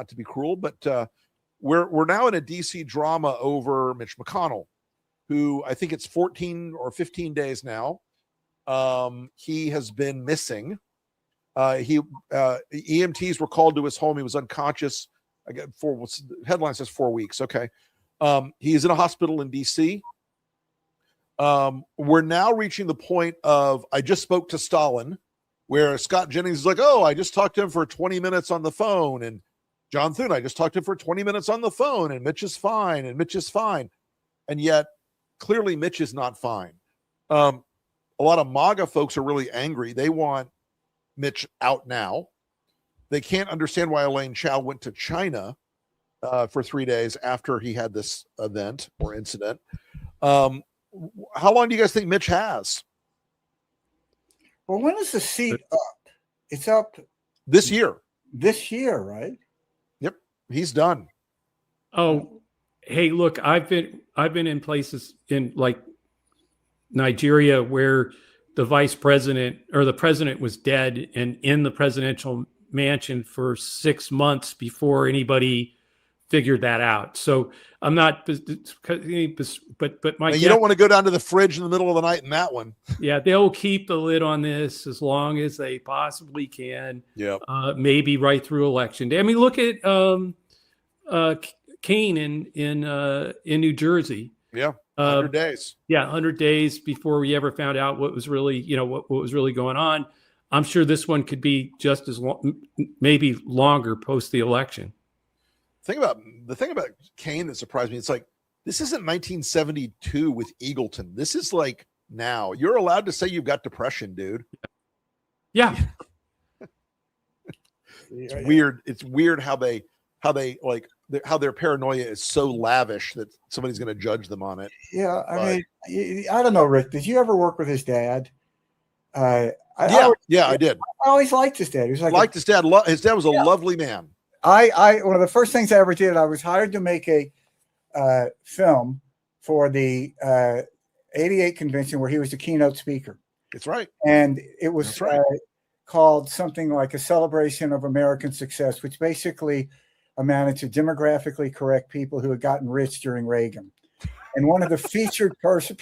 not to be cruel, but we're now in a DC drama over Mitch McConnell, who I think it's 14 or 15 days now. He has been missing. EMTs were called to his home. He was unconscious. I got headline says 4 weeks. Okay. He is in a hospital in DC. We're now reaching the point of, I just spoke to Stalin, where Scott Jennings is like, oh, I just talked to him for 20 minutes on the phone. And John Thune, I just talked to him for 20 minutes on the phone, and Mitch is fine, and Mitch is fine. And yet, clearly, Mitch is not fine. A lot of MAGA folks are really angry. They want Mitch out now. They can't understand why Elaine Chao went to China for 3 days after he had this event or incident. How long do you guys think Mitch has? Well, when is the seat up? It's up this year. This year, right? Yep, he's done. Oh, hey, look, I've been in places in like Nigeria where the vice president or the president was dead and in the presidential mansion for 6 months before anybody figured that out. So I'm not, but my, you don't want to go down to the fridge in the middle of the night in that one. Yeah, they'll keep the lid on this as long as they possibly can. Yeah, maybe right through election day. I mean, look at Kane in New Jersey. Yeah, 100 days. Yeah, 100 days before we ever found out what was really, what was really going on. I'm sure this one could be just as long, maybe longer post the election. The thing about Kane that surprised me, it's like, this isn't 1972 with Eagleton. This is like now. You're allowed to say you've got depression, dude. Yeah. It's weird. It's weird how their paranoia is so lavish that somebody's going to judge them on it. Yeah, I mean, I don't know, Rick. Did you ever work with his dad? I did. I always liked his dad. He was like his dad. His dad was a lovely man. One of the first things I ever did, I was hired to make a film for the 88 convention where he was the keynote speaker. That's right. And it was called something like A Celebration of American Success, which basically amounted to demographically correct people who had gotten rich during Reagan. And one of the featured person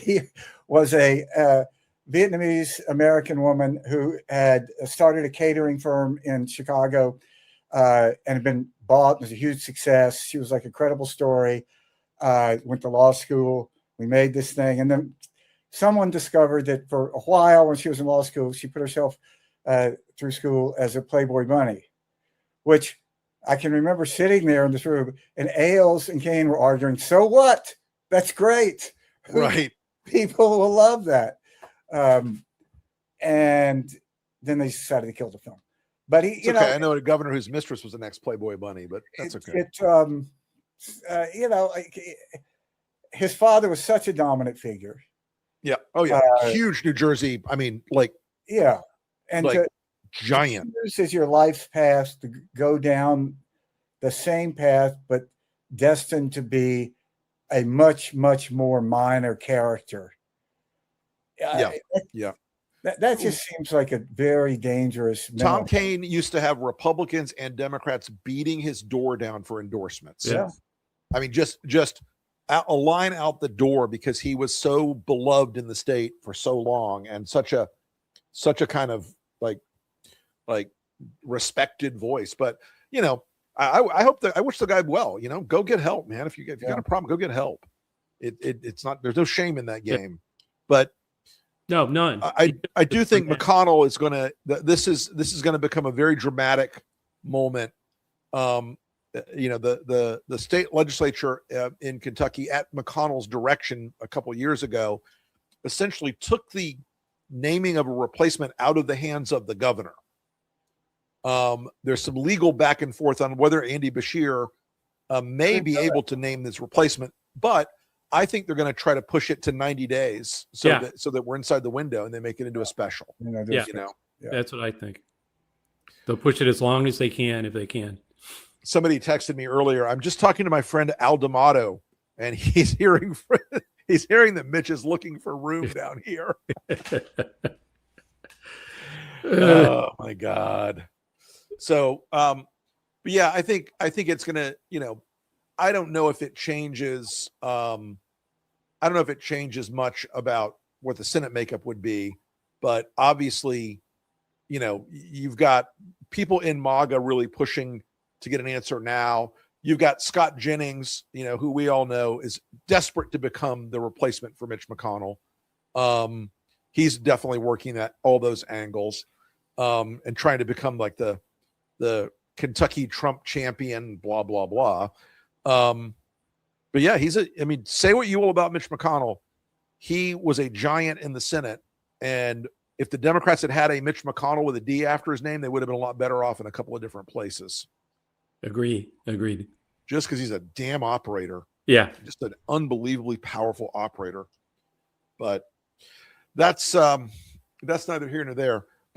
was a Vietnamese American woman who had started a catering firm in Chicago and had been bought. It was a huge success. She was like a credible story. Went to law school. We made this thing. And then someone discovered that for a while when she was in law school, she put herself through school as a Playboy bunny, which I can remember sitting there in this room and Ailes and Kane were arguing. So what? That's great. Right. People will love that. And then they decided to kill the film. But I know a governor whose mistress was the next Playboy bunny, but that's okay. His father was such a dominant figure. Yeah. Oh yeah. Huge New Jersey. I mean, and like giant. As your life's path to go down the same path, but destined to be a much, much more minor character. That just seems like a very dangerous. Tom Kane used to have Republicans and Democrats beating his door down for endorsements. Yeah. I mean, just a line out the door because he was so beloved in the state for so long and such a kind of like respected voice. But I hope that I wish the guy well. Go get help, man. If you got a problem, go get help. It's not, there's no shame in that game, but. No, none. I do think McConnell is going to. This is going to become a very dramatic moment. The state legislature in Kentucky, at McConnell's direction a couple of years ago, essentially took the naming of a replacement out of the hands of the governor. There's some legal back and forth on whether Andy Beshear may be able to name this replacement, but I think they're going to try to push it to 90 days so that we're inside the window and they make it into a special. That's what I think. They'll push it as long as they can, if they can. Somebody texted me earlier. I'm just talking to my friend Al D'Amato, and he's hearing that Mitch is looking for room down here. Oh my God. So, But yeah, I think it's gonna, I don't know if it changes. I don't know if it changes much about what the Senate makeup would be, but obviously, you've got people in MAGA really pushing to get an answer now. You've got Scott Jennings, who we all know is desperate to become the replacement for Mitch McConnell. He's definitely working at all those angles, and trying to become like the Kentucky Trump champion, blah, blah, blah. But yeah, say what you will about Mitch McConnell. He was a giant in the Senate. And if the Democrats had a Mitch McConnell with a D after his name, they would have been a lot better off in a couple of different places. Agreed. Just because he's a damn operator. Yeah. Just an unbelievably powerful operator. But that's neither here nor there.